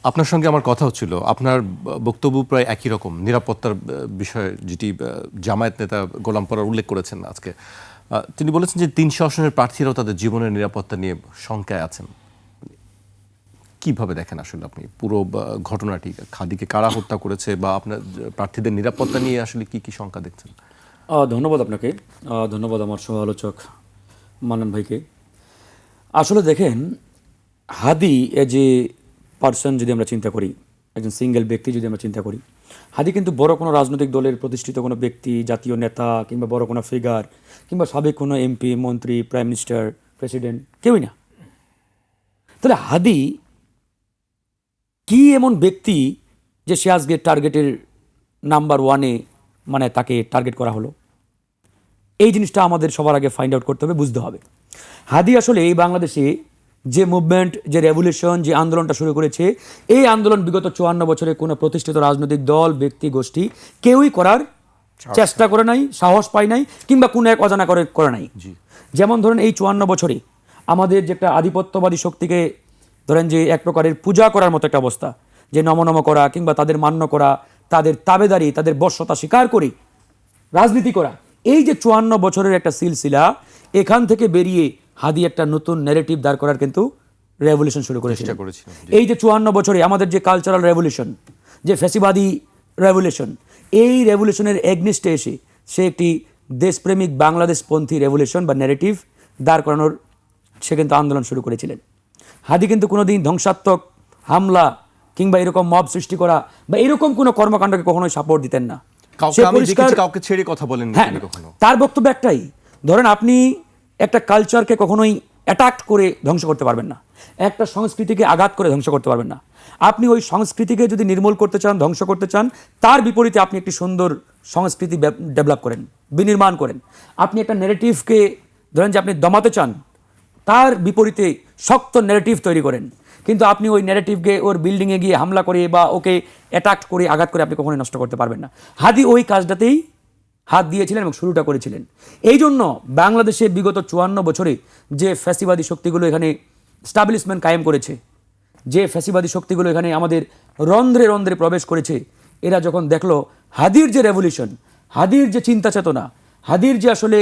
আপনার সঙ্গে আমার কথা হচ্ছিল, আপনার বক্তব্য প্রায় একই রকম। নিরাপত্তার বিষয়ে যেটি জামায়াত নেতা গোলাম পরার উল্লেখ করেছেন আজকে, তিনি বলেছেন যে 300 আসনের প্রার্থীরাও তাদের জীবনের নিরাপত্তা নিয়ে শঙ্কায় আছেন। কিভাবে দেখেন আসলে আপনি পুরো ঘটনাটি? খাদিকে কারা হত্যা করেছে বা আপনার প্রার্থীদের নিরাপত্তা নিয়ে আসলে কি কি শঙ্কা দেখছেন? ধন্যবাদ আপনাকে, ধন্যবাদ আমার সহ আলোচক মান্নান ভাইকে। আসলে দেখেন, হাদি এজ এ পার্সন যদি আমরা চিন্তা করি, একজন সিঙ্গেল ব্যক্তি যদি আমরা চিন্তা করি, হাদি কিন্তু বড় কোনো রাজনৈতিক দলের প্রতিষ্ঠিত কোনো ব্যক্তি, জাতীয় নেতা কিংবা বড় কোনো ফিগার কিংবা সাবেক কোনো এমপি, মন্ত্রী, প্রাইম মিনিস্টার, প্রেসিডেন্ট, কেউই না। তাহলে হাদি কি এমন ব্যক্তি যে সে আজকে টার্গেটের নাম্বার 1-এ মানে তাকে টার্গেট করা হলো? এই জিনিসটা আমাদের সবার আগে ফাইন্ড আউট করতে হবে, বুঝতে হবে। হাদি আসলে এই বাংলাদেশে যে মুভমেন্ট, যে রেভলিউশন, যে আন্দোলনটা শুরু করেছে, এই আন্দোলন বিগত 54 বছরে কোনো প্রতিষ্ঠিত রাজনৈতিক দল, ব্যক্তি, গোষ্ঠী কেউই করার চেষ্টা করে নাই, সাহস পায় নাই, কিংবা কোনো এক অজানা করে নাই। যেমন ধরেন এই 54 বছরে আমাদের যে একটা আধিপত্যবাদী শক্তিকে ধরেন যে এক প্রকারের পূজা করার মতো একটা অবস্থা, যে নম করা কিংবা তাদের মান্য করা, তাদের তাবেদারি, তাদের বশ্যতা স্বীকার করে রাজনীতি করা, এই যে 54 বছরের একটা সিলসিলা, এখান থেকে বেরিয়ে হাদি একটা নতুন ন্যারেটিভ দাঁড় করার কিন্তু রেভলিউশন শুরু করেছিল। এই যে 54 বছরে আমাদের যে কালচারাল রেভলিউশন, যে ফ্যাসিবাদী রেভলিউশন, এই রেভলিউশনের এগনিস্টে এসে সে একটি দেশপ্রেমিক বাংলাদেশপন্থী রেভলিউশন বা ন্যারেটিভ দাঁড় করানোর সে কিন্তু আন্দোলন শুরু করেছিলেন। হাদি কিন্তু কোনোদিন ধ্বংসাত্মক হামলা কিংবা এরকম মব সৃষ্টি করা বা এরকম কোনো কর্মকাণ্ডকে কখনোই সাপোর্ট দিতেন না। কাউকে ছেড়ে কথা বলেন কখনো। তার বক্তব্য একটাই, ধরেন আপনি একটা কালচারকে কখনোই অ্যাটাক করে ধ্বংস করতে পারবেন না, একটা সংস্কৃতিকে আঘাত করে ধ্বংস করতে পারবেন না। আপনি ওই সংস্কৃতিকে যদি নির্মূল করতে চান, ধ্বংস করতে চান, তার বিপরীতে আপনি একটি সুন্দর সংস্কৃতি ডেভেলপ করেন, বিনির্মাণ করেন। আপনি একটা ন্যারেটিভকে ধরেন যে আপনি দমাতে চান, তার বিপরীতে শক্ত ন্যারেটিভ তৈরি করেন। কিন্তু আপনি ওই ন্যারেটিভকে ওর বিল্ডিংয়ে গিয়ে হামলা করে বা ওকে অ্যাটাক করে, আঘাত করে আপনি কখনোই নষ্ট করতে পারবেন না। হাদি ওই কাজটাতেই হাত দিয়েছিলেন এবং শুরুটা করেছিলেন। এই জন্য বাংলাদেশে বিগত 54 বছরে যে ফ্যাসিবাদী শক্তিগুলো এখানে স্টাবলিশমেন্ট কায়েম করেছে, যে ফ্যাসিবাদী শক্তিগুলো এখানে আমাদের রন্ধ্রে রন্ধ্রে প্রবেশ করেছে, এরা যখন দেখলো হাদির যে রেভলিউশন, হাদির যে চিন্তা চেতনা, হাদির যে আসলে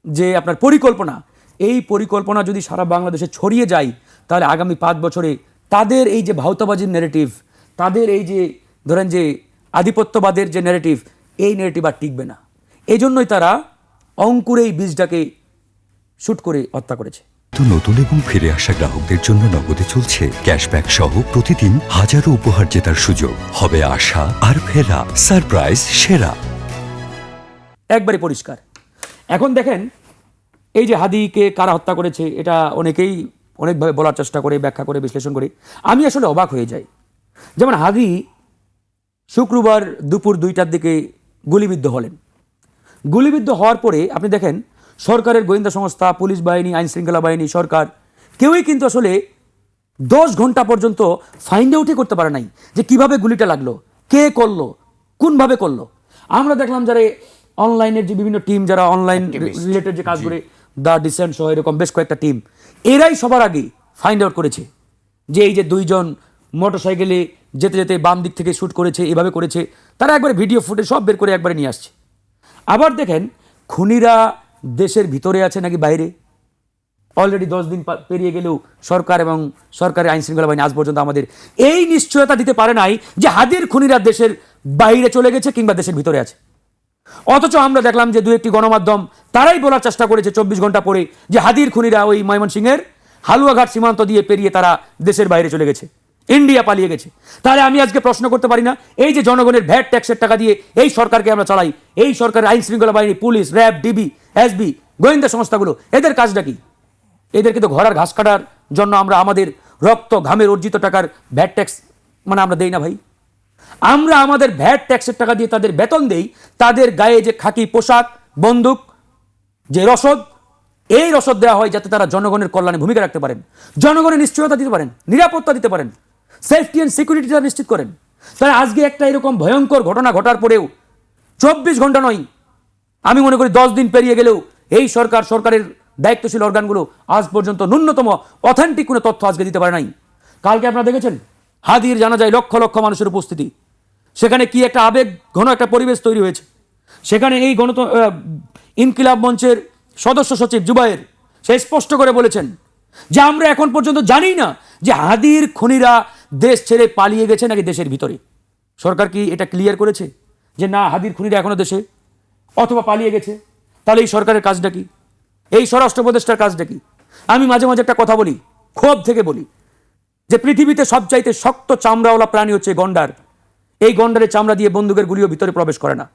যে আপনার পরিকল্পনা, এই পরিকল্পনা যদি সারা বাংলাদেশে ছড়িয়ে যায়, তাহলে আগামী 5 বছরে তাদের এই যে ভাউতাবাজির ন্যারেটিভ, তাদের এই যে ধরেন যে আধিপত্যবাদের যে ন্যারেটিভ, এই ন্যারেটিভ আর টিকবে না। এই জন্যই তারা অঙ্কুরে এই বীজটাকে শুট করে হত্যা করেছে। তো নতুন এবং ফিরে আসা গ্রাহকদের জন্য নগদে চলছে ক্যাশব্যাক সহ প্রতিদিন হাজারো উপহার জেতার সুযোগ। হবে আশা আর ফেরা, সারপ্রাইজ সেরা। একবারে পরিষ্কার। এখন দেখেন, এই যে হাদিকে কারা হত্যা করেছে, এটা অনেকেই অনেকভাবে বলার চেষ্টা করে, ব্যাখ্যা করে, বিশ্লেষণ করে। আমি আসলে অবাক হয়ে যাই। যেমন হাদি শুক্রবার দুপুর 2টার দিকে গুলিবিদ্ধ হলেন। গুলিবিদ্ধ হওয়ার পরে আপনি দেখেন সরকারের গোয়েন্দা সংস্থা, পুলিশ বাহিনী, আইন শৃঙ্খলা বাহিনী, সরকার কেউই কিন্তু আসলে 10 ঘন্টা পর্যন্ত ফাইন্ড আউটই করতে পারে নাই যে কিভাবে গুলিটা লাগলো, কে করলো, কোনভাবে করলো। আমরা দেখলাম যারা অনলাইনের যে বিভিন্ন টিম, যারা অনলাইন রিলেটেড যে কাজ করে, দ্য ডিসেন্ট সহ এরকম বেশ কয়েকটা টিম, এরাই সবার আগে ফাইন্ড আউট করেছে যে এই যে 2 জন মোটরসাইকেলে যেতে যেতে বাম দিক থেকে শ্যুট করেছে, এভাবে করেছে। তারা একবারে ভিডিও ফুটেজ সব বের করে একবারে নিয়ে আসছে। আবার দেখেন খুনিরা দেশের ভিতরে আছে নাকি বাইরে, অলরেডি 10 দিন পেরিয়ে গেলেও সরকার এবং সরকারের আইন শৃঙ্খলা বাহিনী আজ পর্যন্ত আমাদের এই নিশ্চয়তা দিতে পারে নাই যে হাদির খুনিরা দেশের বাইরে চলে গেছে কিংবা দেশের ভিতরে আছে। অথচ আমরা দেখলাম যে 2-1টি গণমাধ্যম তারাই বলার চেষ্টা করেছে 24 ঘন্টা পরে যে হাদির খুনিরা ওই ময়মনসিংহের হালুয়াঘাট সীমান্ত দিয়ে পেরিয়ে তারা দেশের বাইরে চলে গেছে, ইন্ডিয়া পালিয়ে গেছে। তাহলে আমি আজকে প্রশ্ন করতে পারি না, এই যে জনগণের ভ্যাট ট্যাক্সের টাকা দিয়ে এই সরকারকে আমরা চালাই, এই সরকারের আইন শৃঙ্খলা বাহিনী, পুলিশ, র্যাব, ডিবি, এসবি, গোয়েন্দা সংস্থাগুলো, এদের কাজটা কি? এদেরকে তো ঘোড়ার ঘাস কাটার জন্য আমরা আমাদের রক্ত ঘামের অর্জিত টাকার ভ্যাট ট্যাক্স মানে আমরা দেই না ভাই। আমরা আমাদের ভ্যাট ট্যাক্সের টাকা দিয়ে তাদের বেতন দেই, তাদের গায়ে যে খাকি পোশাক, বন্দুক, যে রসদ, এই রসদ দেওয়া হয় যাতে তারা জনগণের কল্যাণে ভূমিকা রাখতে পারেন, জনগণের নিশ্চয়তা দিতে পারেন, নিরাপত্তা দিতে পারেন, সেফটি অ্যান্ড সিকিউরিটিটা নিশ্চিত করেন। তাই আজকে একটা এরকম ভয়ঙ্কর ঘটনা ঘটার পরেও 24 ঘন্টা নয়, আমি মনে করি 10 দিন পেরিয়ে গেলেও এই সরকারের দায়িত্বশীল অর্গানগুলো আজ পর্যন্ত ন্যূনতম অথেন্টিক কোনো তথ্য আজকে দিতে পারে নাই। কালকে আপনারা দেখেছেন হাদির জানা যায় লক্ষ লক্ষ মানুষের উপস্থিতি, সেখানে কি একটা আবেগ ঘন একটা পরিবেশ তৈরি হয়েছে। সেখানে এই ইনকিলাব মঞ্চের সদস্য সচিব জুবায়ের সে স্পষ্ট করে বলেছেন যে আমরা এখন পর্যন্ত জানি না যে হাদির খুনিরা দেশ ছেড়ে পালিয়ে গেছে নাকি দেশের ভিতরে। সরকার কি এটা ক্লিয়ার করেছে যে না হাদির খুনিরা এখনো দেশে অথবা পালিয়ে গেছে? তাহলে এই সরকারের কাজটা কি, এই স্বরাষ্ট্র উপদেষ্টার কাজটা কি? আমি মাঝে মাঝে একটা কথা বলি, ক্ষোভ থেকে বলি, যে পৃথিবীতে সবচাইতে শক্ত চামড়াওয়ালা প্রাণী হচ্ছে গন্ডার। এই গন্ডারের চামড়া দিয়ে বন্দুকের গুলিও ভিতরে প্রবেশ করে না।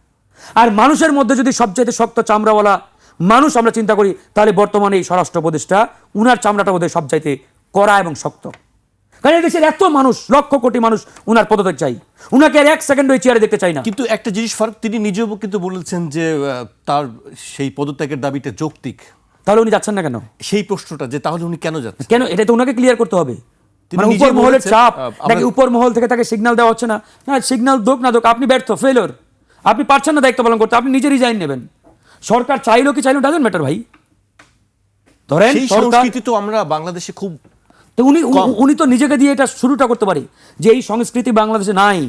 আর মানুষের মধ্যে যদি সবচাইতে শক্ত চামড়াওয়ালা মানুষ আমরা চিন্তা করি, তাহলে বর্তমানে এই স্বরাষ্ট্র উপদেষ্টা উনার চামড়াটা বোধহয় সবচাইতে কড়া এবং শক্ত। কারণ এই দেশের এত মানুষ, লক্ষ কোটি মানুষ উনার পদত্যাগ চাই, উনাকে আর এক সেকেন্ড ওই চেয়ারে দেখতে চাই না। কিন্তু একটা জিনিস ফারুক, তিনি নিজেও কিন্তু বলেছেন যে তার সেই পদত্যাগের দাবিটা যৌক্তিক। তাহলে উনি যাচ্ছেন না কেন? সেই প্রশ্নটা যে তাহলে উনি কেন যাচ্ছেন, কেন, এটা তো ওনাকে ক্লিয়ার করতে হবে। তিনি মানে নিজেই উপর মহলের বলেছেন, চাপ আমরা- নাকি উপর মহল থেকে তাকে সিগন্যাল দেওয়া হচ্ছে না? না, সিগন্যাল দোক না দোক, আপনি ব্যর্থ, ফেলিওর, আপনি পারছেন না দায়িত্ব পালন করতে, আপনি নিজে রিজাইন নেবেন। সরকার চাইলো কি চাইলো ডাজন্ট ম্যাটার ভাই। ধরেন সেই সরকার, সংস্কৃতি তো আমরা বাংলাদেশে খুব তো উনি তো নিজেকে দিয়ে এটা শুরুটা করতে পারে যে এই সংস্কৃতি বাংলাদেশে নাই।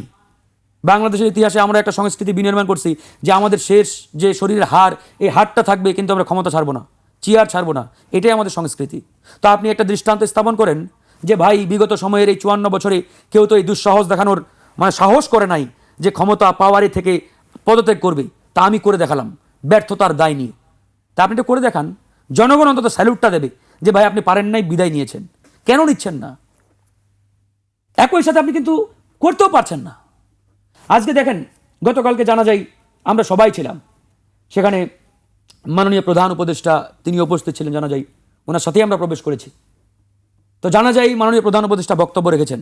বাংলাদেশের ইতিহাসে আমরা একটা সংস্কৃতি বিনির্মাণ করছি যে আমাদের শেষ যে শরীরের হাড়, এই হাড়টা থাকবে কিন্তু আমরা ক্ষমতা ছাড়বো না, চেয়ার ছাড়বো না, এটাই আমাদের সংস্কৃতি। তো আপনি একটা দৃষ্টান্ত স্থাপন করেন যে ভাই বিগত সময়ের এই 54 বছরে কেউ তো এই দুঃসাহস দেখানোর মানে সাহস করে নাই যে ক্ষমতা পাওয়ারে থেকে পদত্যাগ করবে, তা আমি করে দেখালাম ব্যর্থতার দায় নিয়ে। তা আপনি এটা করে দেখান, জনগণ অন্তত স্যালুটটা দেবে যে ভাই আপনি পারেন নাই, বিদায় নিয়েছেন, কেন নিচ্ছেন না? একই সাথে আপনি কিন্তু করতেও পারছেন না। আজকে দেখেন, গতকালকে জানা যায় আমরা সবাই ছিলাম সেখানে, মাননীয় প্রধান উপদেষ্টা তিনি উপস্থিত ছিলেন, জানা যায় ওনার সাথেই আমরা প্রবেশ করেছি। তো জানা যায় মাননীয় প্রধান উপদেষ্টা বক্তব্য রেখেছেন।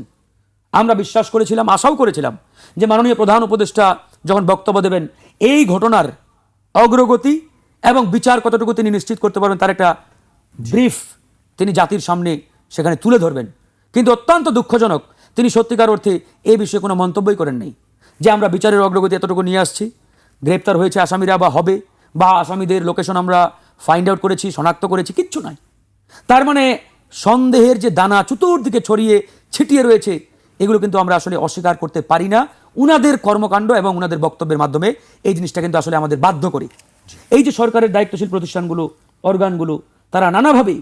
আমরা বিশ্বাস করেছিলাম, আশাও করেছিলাম যে মাননীয় প্রধান উপদেষ্টা যখন বক্তব্য দেবেন এই ঘটনার অগ্রগতি এবং বিচার কতটুকু তিনি নিশ্চিত করতে পারবেন তার একটা ব্রিফ তিনি জাতির সামনে সেখানে তুলে ধরবেন। কিন্তু অত্যন্ত দুঃখজনক, তিনি সত্যিকার অর্থে এই বিষয়ে কোনো মন্তব্যই করেন নাই যে আমরা বিচারের অগ্রগতি এতটুকু নিয়ে আসছি, গ্রেপ্তার হয়েছে আসামিরা বা হবে, বা আসামিদের লোকেশন আমরা ফাইন্ড আউট করেছি, শনাক্ত করেছি, কিচ্ছু নাই। তার মানে সন্দেহের যে দানা চতুর্দিকে ছড়িয়ে ছিটিয়ে রয়েছে, এগুলো কিন্তু আমরা আসলে অস্বীকার করতে পারি না। উনাদের কর্মকাণ্ড এবং উনাদের বক্তব্যের মাধ্যমে এই জিনিসটা কিন্তু আসলে আমাদের বাধ্য করে। এই যে সরকারের দায়িত্বশীল প্রতিষ্ঠানগুলো, অর্গানগুলো, তারা নানাভাবে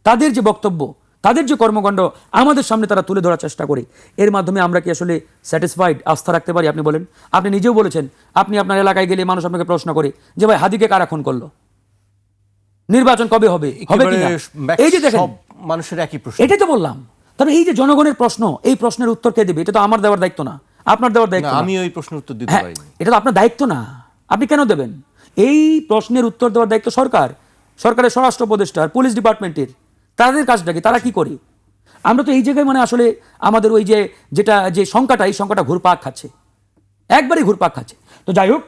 তাদের যে বক্তব্য, তাদের যে কর্মকাণ্ড আমাদের সামনে তারা তুলে ধরার চেষ্টা করে, এর মাধ্যমে আমরা কি আসলে স্যাটিসফাইড, আস্থা রাখতে পারি? আপনি বলেন। আপনি নিজেও বলেছেন, আপনি আপনার এলাকায় গেলে মানুষ আপনাকে প্রশ্ন করে যে ভাই হাদিকে কারা খুন করলো, নির্বাচন কবে হবে, হবে কিনা? এই যে দেখেন, সব মানুষের একই প্রশ্ন। এটাই তো বললাম। তবে এই যে জনগণের প্রশ্ন, এই প্রশ্নের উত্তর কে দেবে? এটা তো আমার দেওয়ার দায়িত্ব না, আপনার দেওয়ার দায়িত্ব না, না। আমি ওই প্রশ্নের উত্তর দিতে হ্যাঁ, পারিনি। এটা তো আপনার দায়িত্ব না, আপনি কেন দেবেন? এই প্রশ্নের উত্তর দেওয়ার দায়িত্ব সরকারের স্বরাষ্ট্র উপদেষ্টার, পুলিশ ডিপার্টমেন্টের। তাদের কাজটা কি, তারা কি করে? আমরা তো এই জায়গায় মানে আসলে আমাদের ওই যে সংখ্যাটা, এই সংখ্যাটা ঘুরপাক খাচ্ছে, একবারই ঘুরপাক খাচ্ছে। তো যাই হোক,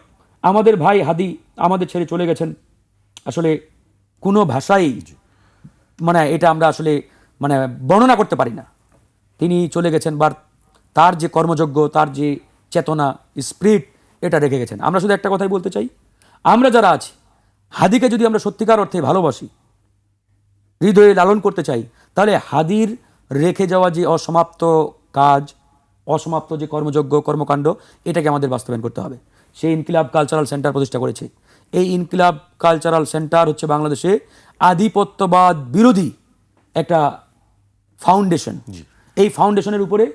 আমাদের ভাই হাদি আমাদের ছেড়ে চলে গেছেন, আসলে কোনো ভাষাই মানে এটা আমরা আসলে মানে বর্ণনা করতে পারি না। তিনি চলে গেছেন, বা তার যে কর্মযোগ্য, তার যে চেতনা, স্পিরিট, এটা রেখে গেছেন। আমরা শুধু একটা কথাই বলতে চাই, আমরা যারা আছি হাদিকে যদি আমরা সত্যিকার অর্থে ভালোবাসি, হৃদয়ে লালন করতে চাই, তাহলে হাদির রেখে যাওয়া যে অসমাপ্ত কাজ, অসমাপ্ত যে কর্মযোগ্য কর্মকাণ্ড, এটাকে আমাদের বাস্তবায়ন করতে হবে। সেই ইনকিলাব কালচারাল সেন্টার প্রতিষ্ঠা করেছে। এই ইনকিলাব কালচারাল সেন্টার হচ্ছে বাংলাদেশে আধিপত্যবাদ বিরোধী একটা ফাউন্ডেশন। এই ফাউন্ডেশনের উপরে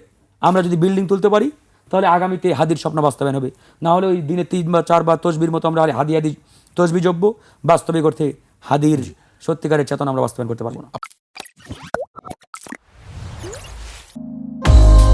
আমরা যদি বিল্ডিং তুলতে পারি, তাহলে আগামীতে হাদির স্বপ্ন বাস্তবায়ন হবে। না হলে ওই দিনে 3 বা 4 বার তসবির মতো আমরা হাদি তসবি জপবো, বাস্তবিক অর্থে হাদির সত্যিকারের চেতনা আমরা বাস্তবায়ন করতে পারবো না।